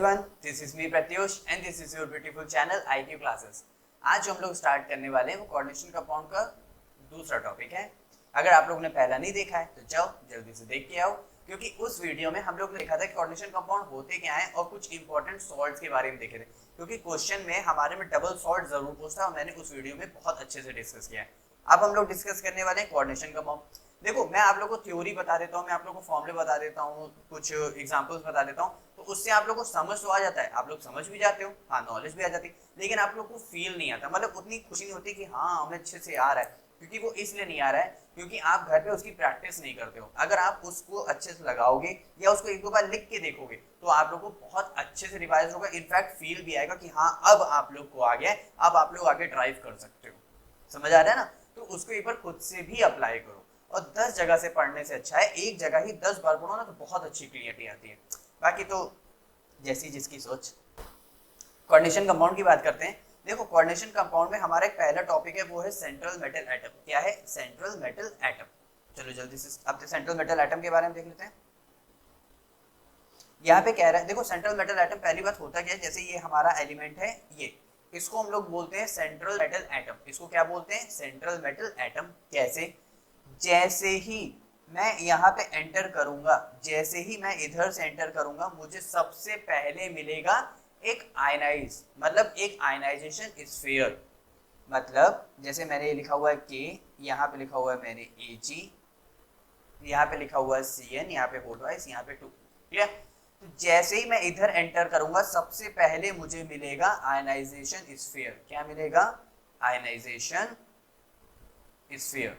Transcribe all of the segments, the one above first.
everyone, this is me Pratyush and this is your beautiful channel IQ Classes। आज जो हम लोग start करने वाले हैं वो कोऑर्डिनेशन कंपाउंड का दूसरा टॉपिक है। अगर आप लोगों ने पहला नहीं देखा है तो जाओ जल्दी से देख के आओ, क्योंकि उस वीडियो में हम लोग ने देखा था कि कोऑर्डिनेशन कंपाउंड होते क्या हैं और कुछ इंपॉर्टेंट सॉल्ट्स के बारे में देखे थे, क्योंकि क्वेश्चन में हमारे में डबल सॉल्ट जरूर पूछता और मैंने उस वीडियो में बहुत अच्छे से डिस्कस किया है। अब हम लोग डिस्कस करने वाले हैं कोऑर्डिनेशन कंपाउंड। देखो, मैं आप लोगों को थ्योरी बता देता हूँ, मैं आप लोगों को फॉर्मूले बता देता हूँ, कुछ एग्जांपल्स बता देता हूँ, तो उससे आप लोगों को समझ तो आ जाता है, आप लोग समझ भी जाते हो, हाँ नॉलेज भी आ जाती है, लेकिन आप लोग को फील नहीं आता, मतलब उतनी खुशी नहीं होती कि हाँ हमें अच्छे से आ रहा है, क्योंकि वो इसलिए नहीं आ रहा है क्योंकि आप घर पे उसकी प्रैक्टिस नहीं करते हो। अगर आप उसको अच्छे से लगाओगे या उसको एक दो बार लिख के देखोगे तो आप लोग को बहुत अच्छे से रिवाइज होगा, इनफैक्ट फील भी आएगा कि हाँ अब आप लोग को आ गया है, अब आप लोग आगे ड्राइव कर सकते हो। समझ आ रहा है ना? तो उसको एक बार खुद से भी अप्लाई करो, और 10 जगह से पढ़ने से अच्छा है एक जगह ही 10 बार पढ़ो ना, तो बहुत अच्छी क्लियरिटी आती है। बाकी तो जैसी जिसकी सोच। कोऑर्डिनेशन कंपाउंड की बात करते हैं। देखो, कोऑर्डिनेशन कंपाउंड में हमारा एक पहला टॉपिक है, वो है सेंट्रल मेटल एटम। क्या है? Central metal atom. चलो जल्दी से अब सेंट्रल मेटल एटम के बारे में देख लेते हैं। यहाँ पे कह रहा है, देखो सेंट्रल मेटल एटम, पहली बात होता क्या है, जैसे ये हमारा एलिमेंट है, ये इसको हम लोग बोलते हैं सेंट्रल मेटल एटम। इसको क्या बोलते हैं? Central metal atom. कैसे? जैसे ही मैं यहाँ पे एंटर करूंगा, जैसे ही मैं इधर से एंटर करूंगा, मुझे सबसे पहले मिलेगा एक आयनाइज, मतलब एक आयनाइजेशन स्फीयर। मतलब जैसे मैंने ये लिखा हुआ है के, यहाँ पे लिखा हुआ है मैंने Ag, यहाँ पे लिखा हुआ है Cn, यहाँ पे हो ट्वाइस, यहाँ पे 2। ठीक है? तो जैसे ही मैं इधर एंटर करूंगा, सबसे पहले मुझे मिलेगा आयनाइजेशन स्फीयर। क्या मिलेगा? Ionization sphere.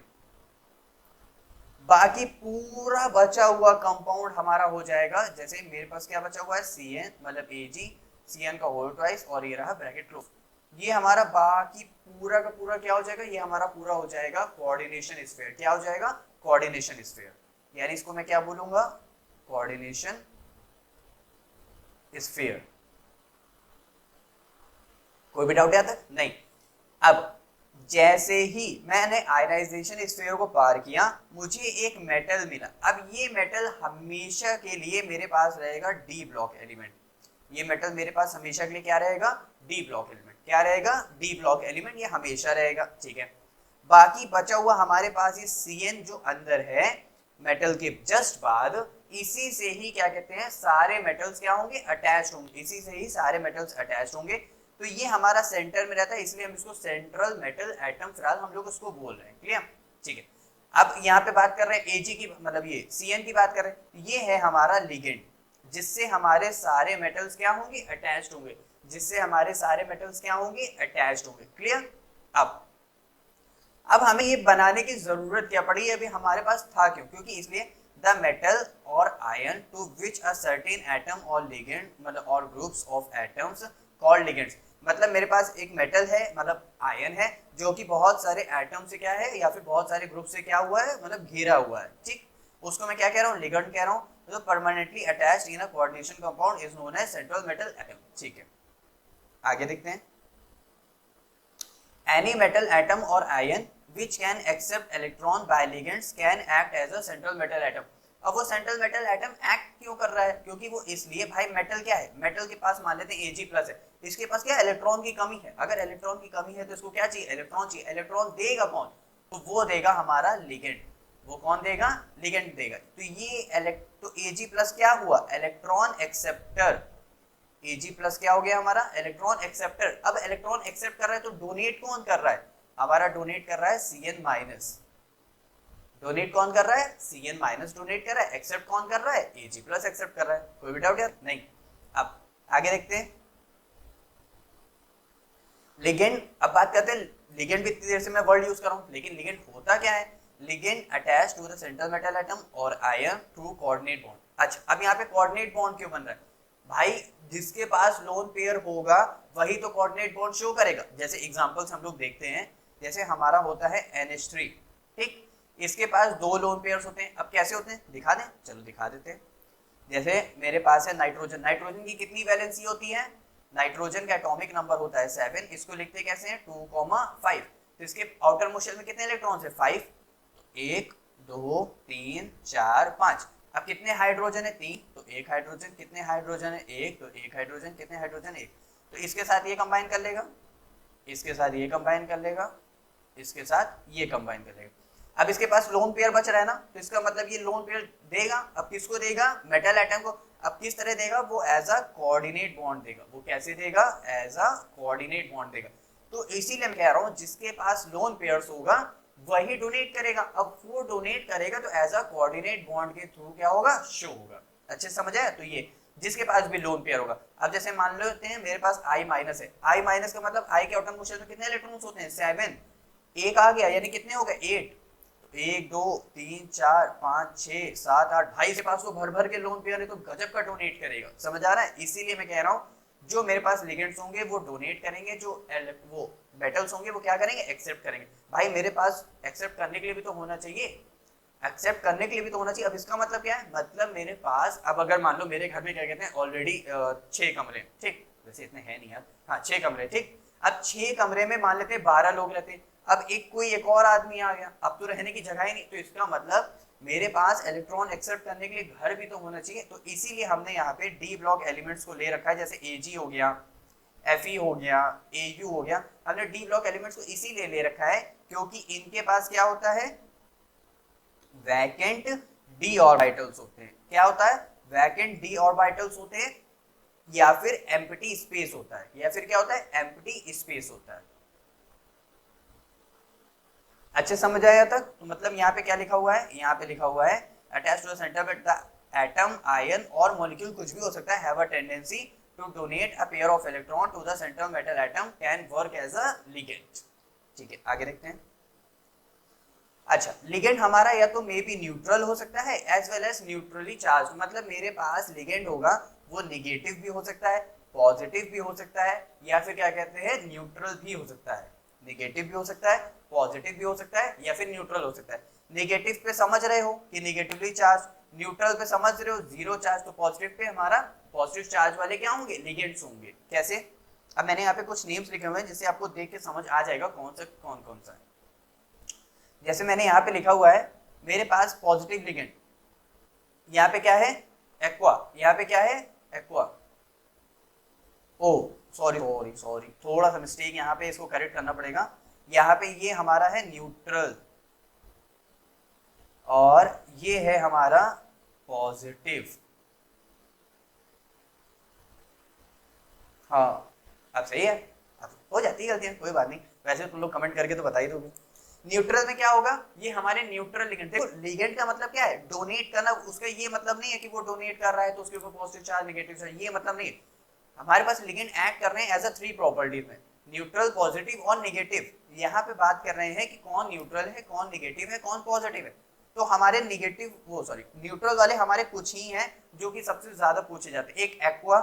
बाकी पूरा बचा हुआ कंपाउंड हमारा हो जाएगा, जैसे मेरे पास क्या बचा हुआ है Cn, मतलब Ag, Cn का होल ट्वाइस, और ये रहा ब्रैकेट क्लोज। ये हमारा बाकी पूरा का पूरा क्या हो जाएगा? ये हमारा पूरा हो जाएगा कोऑर्डिनेशन स्फीयर। क्या हो जाएगा? Coordination sphere. यानी इसको मैं क्या बोलूंगा? Coordination sphere. कोई भी डाउट आता है? नहीं। अब जैसे ही मैंने आयनाइजेशन स्फीयर को पार किया, मुझे एक मेटल मिला। अब ये मेटल हमेशा के लिए मेरे पास रहेगा डी ब्लॉक एलिमेंट। ये मेटल मेरे पास हमेशा के लिए क्या रहेगा? D block element. क्या रहेगा? डी ब्लॉक एलिमेंट, ये हमेशा रहेगा। ठीक है? बाकी बचा हुआ हमारे पास ये Cn जो अंदर है मेटल के जस्ट बाद, इसी से ही क्या कहते हैं, सारे मेटल्स क्या होंगे? अटैच्ड होंगे। इसी से ही सारे मेटल्स अटैच्ड होंगे। तो ये हमारा सेंटर में रहता है, इसलिए हम इसको सेंट्रल मेटल एटम फिलहाल हम लोग उसको बोल रहे हैं। क्लियर? ठीक है। अब यहाँ पे बात कर रहे हैं Ag की, मतलब ये Cn की बात कर रहे हैं। ये है हमारा लिगेंड, जिससे हमारे सारे मेटल्स क्या होंगे? अटैच्ड होंगे। जिससे हमारे सारे मेटल्स क्या होंगे? अटैच्ड होंगे। क्लियर? अब हमें ये बनाने की जरूरत क्या पड़ी? अभी हमारे पास था क्यों? क्योंकि इसलिए the metal or ion to which a certain atom or ligand, मतलब or groups of atoms called ligands. मतलब मेरे पास एक मेटल है, मतलब आयन है, जो कि बहुत सारे एटम से क्या है, या फिर बहुत सारे ग्रुप से क्या हुआ है, मतलब घेरा हुआ है। ठीक? उसको मैं क्या कह रहा हूँ? लिगेंड कह रहा हूँ। तो permanently attached in a coordination compound is known as central metal atom. ठीक है, आगे देखते हैं। Any metal atom or ion which can accept electron by ligands can act as a central metal atom। अब वो सेंट्रल मेटल एटम एक्ट क्यों कर रहा है? क्योंकि वो इसलिए, भाई मेटल क्या है, मेटल के पास मान लेते हैं Ag प्लस है, इसके पास क्या, इलेक्ट्रॉन की कमी है। अगर इलेक्ट्रॉन की कमी है तो इसको क्या चाहिए? इलेक्ट्रॉन चाहिए। इलेक्ट्रॉन देगा कौन? तो वो देगा हमारा लिगेंड। वो कौन देगा? लिगेंड देगा। तो ये तो Ag प्लस क्या हुआ? Electron acceptor. Ag प्लस क्या हो गया हमारा? Electron acceptor. अब इलेक्ट्रॉन एक्सेप्ट कर रहा है तो डोनेट कौन कर रहा है? हमारा डोनेट कर रहा है Cn माइनस। डोनेट कौन कर रहा है? Cn माइनस डोनेट कर रहा है। एक्सेप्ट कौन कर रहा है? Ag प्लस एक्सेप्ट कर रहा है। कोई भी डाउट यार? नहीं। अब आगे देखते हैं लिगेंड। अब बात करते हैं लिगेंड भी, इतनी देर से मैं वर्ड यूज कर रहा हूं, लेकिन लिगेंड होता क्या है? Ligand attach to the central metal atom or ion through coordinate bond. अच्छा, अब यहाँ पे कोऑर्डिनेट बॉन्ड क्यों बन रहा है? भाई जिसके पास लोन पेयर होगा वही तो कोऑर्डिनेट बॉन्ड शो करेगा। जैसे एग्जांपल्स हम लोग देखते हैं, जैसे हमारा होता है NH3। ठीक? इसके पास 2 लोन पेयर्स होते हैं। अब कैसे होते हैं दिखा दें? चलो दिखा देते हैं। जैसे मेरे पास है नाइट्रोजन। नाइट्रोजन की कितनी वैलेंसी होती है? नाइट्रोजन का एटॉमिक नंबर होता है 7। इसको लिखते कैसे हैं? 2,5। तो इसके आउटर मोस्ट शेल में कितने इलेक्ट्रॉन्स है? 5। 1 2 3 4 5। अब कितने हाइड्रोजन है 3, तो एक हाइड्रोजन, कितने हाइड्रोजन है 1, तो एक हाइड्रोजन, कितने हाइड्रोजन 1, तो इसके साथ ये कंबाइन कर लेगा, इसके साथ ये कंबाइन कर लेगा, इसके साथ ये कंबाइन कर लेगा। अब इसके पास लोन पेयर बच रहा है ना, तो इसका मतलब ये लोन पेयर देगा। अब किसको देगा? मेटल एटम को। अब किस तरह देगा? वो एज अ कोऑर्डिनेट बॉन्ड देगा। वो कैसे देगा? एज अ कोऑर्डिनेट बॉन्ड देगा। तो इसीलिए मैं कह रहा हूं जिसके पास लोन पेयर्स होगा वही डोनेट करेगा। अब वो डोनेट करेगा तो एज अ कोऑर्डिनेट बॉन्ड के थ्रू क्या होगा? शो होगा। अच्छे समझ आया? तो ये जिसके पास भी लोन पेयर होगा। अब जैसे मान लेते हैं मेरे पास I माइनस है, I माइनस का मतलब I के एटॉमिक शेल में कितने इलेक्ट्रॉन्स होते हैं? 7, एक आ गया यानी कितने हो गए? 8, 1 2 3 4 5 6 7 8, भाई से पास तो भर भर के लोन पेयर है तो गजब का डोनेट करेगा। समझ आ रहा है? इसीलिए मैं कह रहा हूँ जो मेरे पास लिगेंड्स होंगे वो डोनेट करेंगे, जो वो मेटल्स होंगे वो क्या करेंगे? एक्सेप्ट करेंगे। भाई मेरे पास एक्सेप्ट करने के लिए भी तो होना चाहिए, एक्सेप्ट करने के लिए भी तो होना चाहिए। अब इसका मतलब क्या है? मतलब मेरे पास, अब अगर मान लो मेरे घर में क्या कहते हैं ऑलरेडी 6 कमरे, ठीक, वैसे इतने हैं नहीं यार, हाँ 6 कमरे, ठीक। अब 6 कमरे में मान लेते हैं 12 लोग रहते हैं। अब कोई एक और आदमी आ गया, अब तो रहने की जगह ही नहीं, तो इसका मतलब मेरे पास इलेक्ट्रॉन एक्सेप्ट करने के लिए घर भी तो होना चाहिए। तो इसीलिए हमने यहाँ पे डी ब्लॉक एलिमेंट्स को ले रखा है, जैसे Ag हो गया, Fe हो गया, Au हो गया। हमने डी ब्लॉक एलिमेंट्स को इसीलिए ले रखा है क्योंकि इनके पास क्या होता है? वैकेंट डी ऑर्बिटल्स होते हैं। क्या होता है? वैकेंट डी ऑर्बिटल्स होते हैं, या फिर एम्प्टी स्पेस होता है, या फिर क्या होता है? एम्प्टी स्पेस होता है। अच्छे समझ आया तक? तो मतलब यहाँ पे क्या लिखा हुआ है? यहाँ पे लिखा हुआ है attach to the centre but the atom, ion or molecule कुछ भी हो सकता है, have a tendency to donate a pair of electron to the centre metal atom, can work as a ligand. ठीक है, आगे देखते हैं। अच्छा, लिगेंड हमारा या तो मे बी न्यूट्रल हो सकता है as well as neutrally charge. मतलब मेरे पास लिगेंड होगा वो निगेटिव भी हो सकता है, पॉजिटिव भी हो सकता है, या फिर क्या कहते हैं न्यूट्रल भी हो सकता है। निगेटिव भी हो सकता है, पॉजिटिव भी हो सकता है, या फिर न्यूट्रल हो सकता है। निगेटिव पे समझ रहे हो कि निगेटिवली चार्ज, न्यूट्रल पे समझ रहे हो जीरो चार्ज, तो पॉजिटिव पे हमारा पॉजिटिव चार्ज वाले क्या होंगे? लिगेंड्स होंगे। कैसे? अब मैंने यहाँ पे कुछ नेम्स लिखे हुए हैं जिससे आपको देख के समझ आ जाएगा कौन सा कौन कौन सा है। जैसे मैंने यहाँ पे लिखा हुआ है मेरे पास पॉजिटिव लिगेंड, यहाँ पे क्या है? एक्वा, यहाँ पे क्या है? एक्वा। ओ सॉरी सॉरी सॉरी, थोड़ा सा मिस्टेक, यहाँ पे इसको करेक्ट करना पड़ेगा। यहाँ पे ये हमारा है न्यूट्रल और ये है हमारा पॉजिटिव। हाँ अब सही है, अब हो जाती है गलतियां, कोई बात नहीं। वैसे तुम लोग कमेंट करके तो बता ही दोगे। न्यूट्रल में क्या होगा? ये हमारे न्यूट्रल लिगेंड। देखो लिगेंड का मतलब क्या है? डोनेट करना। उसका ये मतलब नहीं है कि वो डोनेट कर रहा है तो उसके ऊपर पॉजिटिव चार्ज नेगेटिव चार्ज, ये मतलब नहीं है। हमारे पास लिगेंड एक्ट कर रहे हैं एज अ 3 प्रॉपर्टीज में, न्यूट्रल, पॉजिटिव और नेगेटिव। यहाँ पे बात कर रहे हैं कि कौन न्यूट्रल है, कौन नेगेटिव है, कौन पॉजिटिव है। तो हमारे नेगेटिव वो सॉरी न्यूट्रल वाले हमारे कुछ ही हैं जो कि सबसे ज्यादा पूछे जाते हैं। एक एक्वा,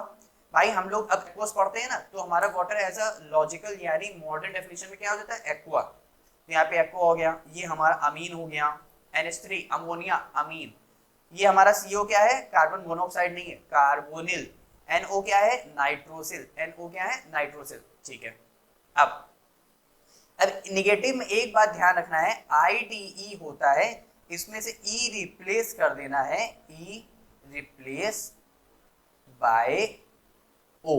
भाई हम लोग अब एक्वास पढ़ते हैं ना, तो हमारा वाटर एज अ लॉजिकल यानी मॉडर्न डेफिनेशन में क्या हो जाता है? एक्वा। तो यहाँ पे एक्वा हो गया, ये हमारा अमीन हो गया, NH3 अमोनिया अमीन। ये हमारा CO क्या है? कार्बन मोनोऑक्साइड नहीं है, कार्बोनिल। NO क्या है? नाइट्रोसिल। NO क्या है? नाइट्रोसिल। ठीक है। अब निगेटिव में एक बात ध्यान रखना है, IDE होता है, इसमें से E रिप्लेस कर देना है, E replace by O।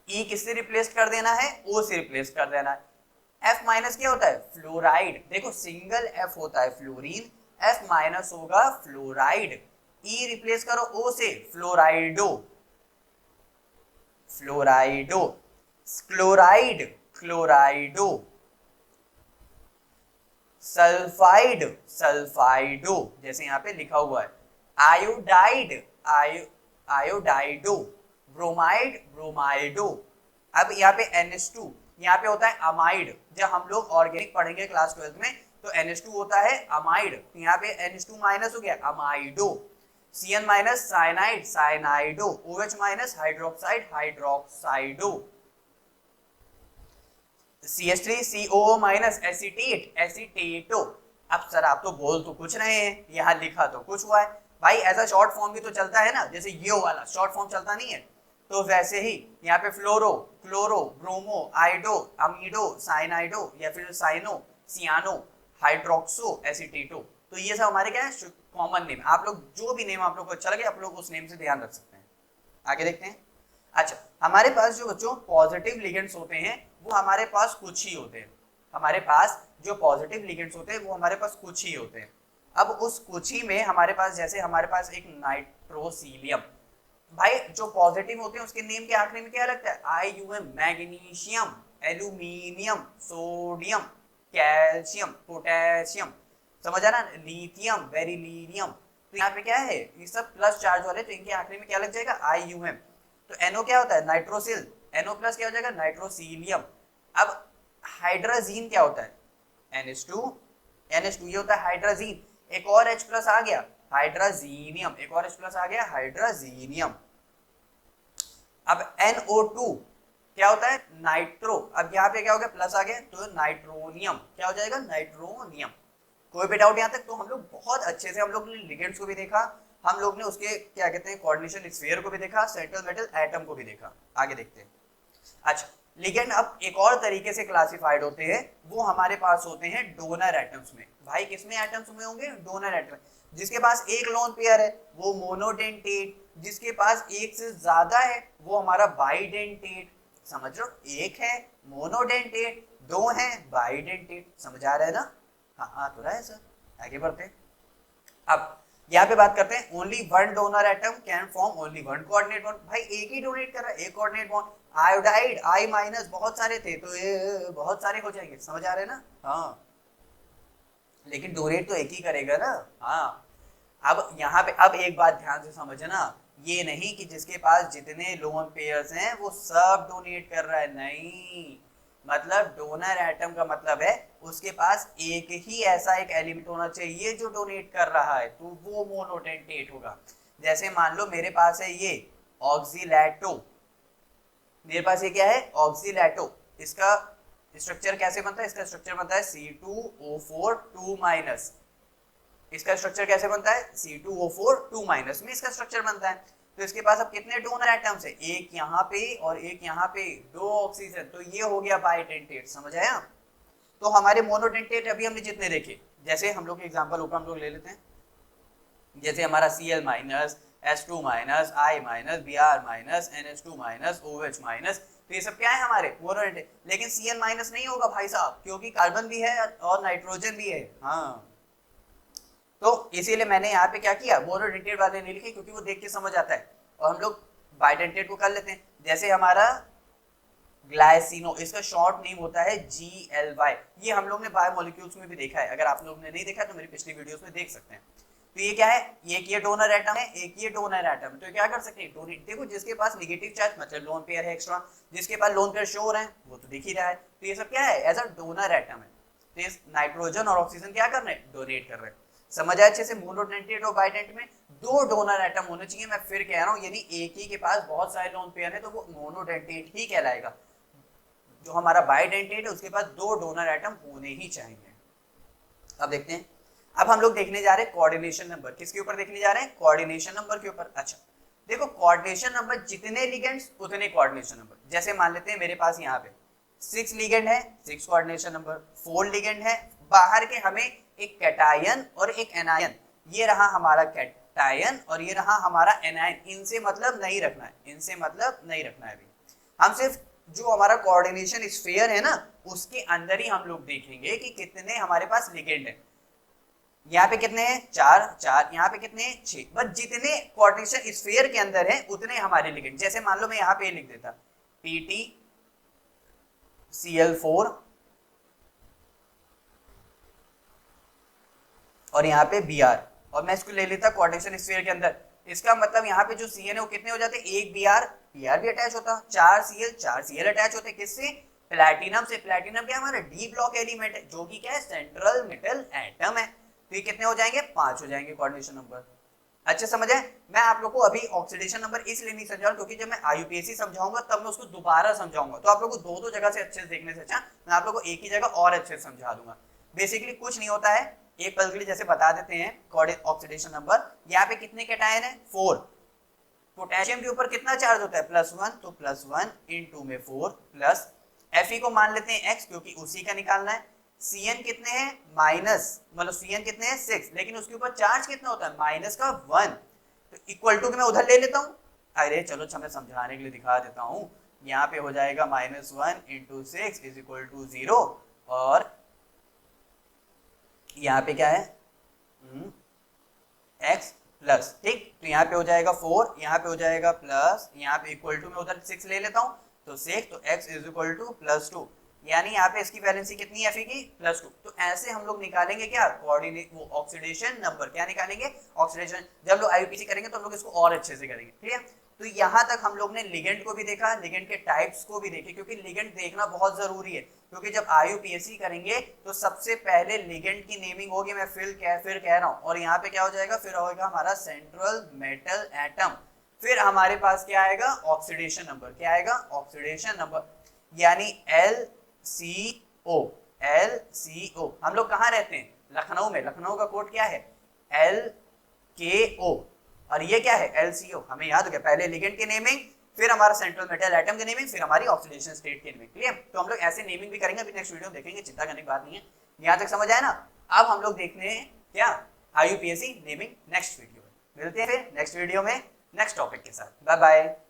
E किससे रिप्लेस कर देना है? O से रिप्लेस कर देना है। F माइनस क्या होता है? फ्लोराइड। देखो सिंगल F होता है फ्लोरीन, F माइनस होगा फ्लोराइड। E रिप्लेस करो O से, फ्लोराइडो, फ्लोराइडो, क्लोराइड, क्लोराइडो, सल्फाइड, सल्फाइडो, जैसे यहाँ पे लिखा हुआ है। Iodide, iodido, bromide, bromido. अब यहाँ पे NH2, यहाँ पे होता है अमाइड। जब हम लोग ऑर्गेनिक पढ़ेंगे क्लास 12 में तो NH2 होता है अमाइड, तो यहाँ पे NH2 माइनस हो गया amido. Cn minus cyanide, cyanido. OH minus hydroxide, hydroxido. CH3 COO minus acetate, acetato. अब सर आप तो बोल तो कुछ रहे हैं, यहाँ लिखा तो कुछ हुआ है। भाई ऐसा शॉर्ट फॉर्म भी तो चलता है ना, जैसे ये वाला शॉर्ट फॉर्म चलता नहीं है, तो वैसे ही यहाँ पे फ्लोरो, क्लोरो, ब्रोमो, आइडो, अमीडो, साइनाइडो, या फिर साइनो, सियानो, हाइड्रोक्सो, एसीटेटो। तो ये सब हमारे क्या है, कॉमन नेम। आप लोग जो भी नेम आप लोग को अच्छा लगे आप लोग उस नेम से ध्यान रख सकते हैं। आगे देखते हैं। अच्छा, हमारे पास जो बच्चों पॉजिटिव लिगेंड्स होते हैं वो हमारे पास कुछ ही होते हैं। हमारे पास जो पॉजिटिव लिगेंड्स होते हैं वो हमारे पास कुछ ही होते हैं। अब उस कुछ ही में हमारे पास, जैसे हमारे पास एक नाइट्रोसीलियम, भाई जो पॉजिटिव होते हैं उसके नेम के आखिरी में क्या लगता है, IUM, magnesium, aluminium, sodium, calcium, potassium, समझ आ ना, लिथियम, बेरिलियम। तो यहाँ पे क्या है, ये सब प्लस चार्ज वाले, तो इनके आखिरी में क्या लग जाएगा, IUM। तो NO क्या होता है, नाइट्रोसिल, NO प्लस क्या हो जाएगा, नाइट्रोसीलियम। अब हाइड्रोजीन क्या होता है, NH2, ये होता है हाइड्रोजीन। एक और H प्लस आ गया, हाइड्रोजीनियम, एक और H प्लस आ गया, हाइड्रोजीनियम। अब NO2 क्या होता है, नाइट्रो। अब यहाँ पे क्या हो गया, प्लस आ गया, तो नाइट्रोनियम क्या हो जाएगा, नाइट्रोनियम। कोई भी डाउट यहाँ तक? तो हम लोग बहुत अच्छे से, हम लोग ने लिगेंड्स को भी देखा, हम लोग ने उसके क्या कहते हैं कोऑर्डिनेशन स्फीयर को भी देखा, सेंट्रल मेटल एटम को भी देखा। आगे देखते हैं। अच्छा, लिगेंड अब एक और तरीके से क्लासिफाइड होते हैं, वो हमारे पास होते हैं डोनर एटम्स में। भाई किसमें एटम्स में होंगे, डोनर एटम। जिसके पास एक लोन पेयर है वो मोनोडेंटेट, जिसके पास एक से ज्यादा है वो हमारा बाइडेंटेट। समझ लो, एक है मोनोडेंटेट, दो है बाइडेंटेट। समझ आ रहा है ना? हाँ तो रहा है सर। आगे बढ़ते हैं। अब यहाँ पे बात करते हैं, only one donor atom can form only one coordinate bond. भाई एक ही डोनेट कर रहा है, एक कोऑर्डिनेट बॉन्ड। आयोडाइड I- बहुत सारे थे तो ये बहुत सारे हो जाएंगे। समझ आ रहे हैं ना? हाँ, लेकिन डोनेट तो एक ही करेगा ना। हाँ, अब यहाँ पे अब एक बात ध्यान से समझना, ये नहीं कि जिसके पास जितने लोन पेयर्स हैं वो सब डोनेट कर रहा है, नहीं। मतलब डोनर एटम का मतलब है उसके पास एक ही ऐसा एक एलिमेंट होना चाहिए जो डोनेट कर रहा है, तो वो मोनोडेंटेट होगा। जैसे मान लो मेरे पास है ये ऑक्सीलैटो, मेरे पास ये क्या है, ऑक्सीलैटो। इसका स्ट्रक्चर कैसे बनता है, इसका स्ट्रक्चर बनता है C2O4 2-। इसका स्ट्रक्चर कैसे बनता है, C2O4 2- में इसका स्ट्रक्चर बनता है। तो इसके पास अब कितने डोनर एटम्स है, एक यहाँ पे और एक यहाँ पे, दो ऑक्सीजन, तो ये हो गया बाइडेंटेट। समझ आया? तो हमारे मोनोडेंटेट अभी हमने जितने देखे, जैसे हम लोग एग्जांपल ऊपर हम लोग ले लेते हैं, जैसे हमारा Cl-, S2-, I-, Br-, NH2-, OH-, तो ये सब क्या है हमारे मोनोडेंटेट। लेकिन Cl- नहीं होगा भाई साहब, क्योंकि कार्बन भी है और नाइट्रोजन भी है। हाँ, तो इसीलिए मैंने यहाँ पे क्या किया, मोनोडेंटेट वाले नहीं लिखे, क्योंकि वो देख के समझ आता है। और हम लोग बाइडेंटेट को कर लेते हैं। जैसे हमारा ग्लाइसिनो, इसका शॉर्ट नेम होता है GLY। ये हम लोग ने बायोमोलिक्यूल्स में भी देखा है, अगर आप लोग ने नहीं देखा तो मेरी पिछली वीडियोस में देख सकते हैं। तो ये क्या है, एक ये डोनर एटम है, एक ये डोनर एटम है। तो क्या कर सकते हैं, डोनेट। देखो जिसके पास नेगेटिव चार्ज मतलब लोन पेयर है एक्स्ट्रा, जिसके पास लोन पेयर शो हो रहे हैं वो तो दिख ही रहा है। तो ये सब क्या है, एज अ डोनर एटम है। तो ये नाइट्रोजन और ऑक्सीजन क्या कर रहे हैं, डोनेट कर रहे हैं। समझ आया अच्छे से? मोनोडेंटेट और बाइडेंट में दो डोनर एटम होने चाहिए। मैं फिर कह रहा हूँ, यदि एक ही के पास बहुत सारे लोन पेयर है तो वो मोनोडेंटेट ही कहलाएगा। जो हमारा बाइडेंटेट है उसके पास दो डोनर एटम होने ही चाहिए। अब देखते हैं, अब हम लोग देखने जा रहे हैं कोऑर्डिनेशन नंबर। किसके ऊपर देखने जा रहे हैं, कोऑर्डिनेशन नंबर के ऊपर। अच्छा देखो, कोऑर्डिनेशन नंबर जितने लिगेंड्स उतने कोऑर्डिनेशन नंबर। जैसे मान लेते हैं मेरे पास यहाँ पे 6 लिगेंड है, 6 कोऑर्डिनेशन नंबर। 4 लिगेंड है, बाहर के हमें एक कैटायन और एक एनायन, ये रहा हमारा कैटायन और ये रहा हमारा एनायन। इनसे मतलब नहीं रखना है, इनसे मतलब नहीं रखना है। अभी हम सिर्फ जो हमारा कोऑर्डिनेशन स्फीयर है ना उसके अंदर ही हम लोग देखेंगे कि कितने हमारे पास लिगेंड है। यहाँ पे कितने हैं, 4, यहाँ पे कितने हैं, 6। बस जितने कोऑर्डिनेशन स्फीयर के अंदर हैं उतने हमारे लिगेंड। जैसे मान लो मैं यहाँ पे लिख देता PtCl4 और यहाँ पे Br, और मैं इसको ले लेता कोऑर्डिनेशन स्फीयर के अंदर। इसका मतलब यहाँ पे जो Cn है वो कितने हो जाते, एक Br भी अटैच होता, 4Cl अटैच होते। किससे, प्लैटिनम से। प्लैटिनम क्या हमारा डी ब्लॉक एलिमेंट है, जो कि क्या है, सेंट्रल मेटल एटम है। तो ये कितने हो जाएंगे, 5 हो जाएंगे कोऑर्डिनेशन नंबर। अच्छे समझे? मैं आप लोग को अभी ऑक्सीडेशन नंबर इसलिए नहीं समझाऊं क्योंकि जब मैं IUPAC समझाऊंगा तब मैं उसको दोबारा समझाऊंगा, तो आप लोग को दो जगह से अच्छे से देखने से अच्छा मैं आप लोग को एक ही जगह और अच्छे से समझा दूंगा। बेसिकली कुछ नहीं होता है, एक पल के लिए जैसे बता देते हैं ऑक्सीडेशन नंबर। यहाँ पे कितने कैटायन है, 4। पोटेशियम के ऊपर कितना चार्ज होता है, +1, तो +1 × में 4 प्लस Fe को मान लेते हैं X क्योंकि उसी का निकालना है। Cn कितने हैं माइनस, मतलब Cn कितने हैं 6, लेकिन उसके ऊपर चार्ज कितना होता है माइनस का 1, तो इक्वल टू के मैं उधर ले लेता हूँ। अरे चलो मैं समझाने के लिए दिखा देता हूँ। यहाँ पे हो जाएगा -1 इंटू 6 इज इक्वल टू 0, और यहाँ पे क्या है x प्लस, ठीक, तो यहाँ पे हो जाएगा 4, यहाँ पे हो जाएगा प्लस, यहाँ पे इक्वल टू में उधर 6 ले लेता हूँ, तो 6, तो x इज इक्वल टू +2, यानी यहाँ पे इसकी वैलेंसी कितनी है Fe की +2। तो ऐसे हम लोग निकालेंगे क्या कोऑर्डिनेट, वो ऑक्सीडेशन नंबर, क्या निकालेंगे ऑक्सीडेशन। जब हम लोग आईयूपीएसी करेंगे तो हम लोग इसको और अच्छे से करेंगे, ठीक है। तो यहाँ तक हम लोग ने लिगेंड को भी देखा, लिगेंड के टाइप्स को भी देखे, क्योंकि लिगेंड देखना बहुत जरूरी है, क्योंकि जब आईयूपीएसी करेंगे तो सबसे पहले लिगेंड की नेमिंग होगी, मैं फिर कह रहा हूँ, और यहाँ पे क्या हो जाएगा, फिर होगा हमारा सेंट्रल मेटल एटम, फिर हमारे पास क्या आएगा ऑक्सीडेशन नंबर, क्या आएगा ऑक्सीडेशन नंबर, यानी LCO। LCO हम लोग कहाँ रहते हैं, लखनऊ में, लखनऊ का कोड क्या है LKO, और ये क्या है LCO, हमें याद हो गया, पहले लिगेंड की नेमिंग, फिर हमारा सेंट्रल मेटल एटम की नेमिंग, फिर हमारी ऑक्सीडेशन स्टेट की नेमिंग, क्लियर। तो हम लोग ऐसे नेमिंग भी करेंगे, अभी नेक्स्ट वीडियो में देखेंगे, चिंता करने की बात नहीं है। यहाँ तक समझ आया ना। अब हम लोग देखने हैं क्या आईयूपीएसी नेमिंग नेक्स्ट वीडियो में, मिलते हैं फिर नेक्स्ट वीडियो में नेक्स्ट टॉपिक के साथ। Bye bye.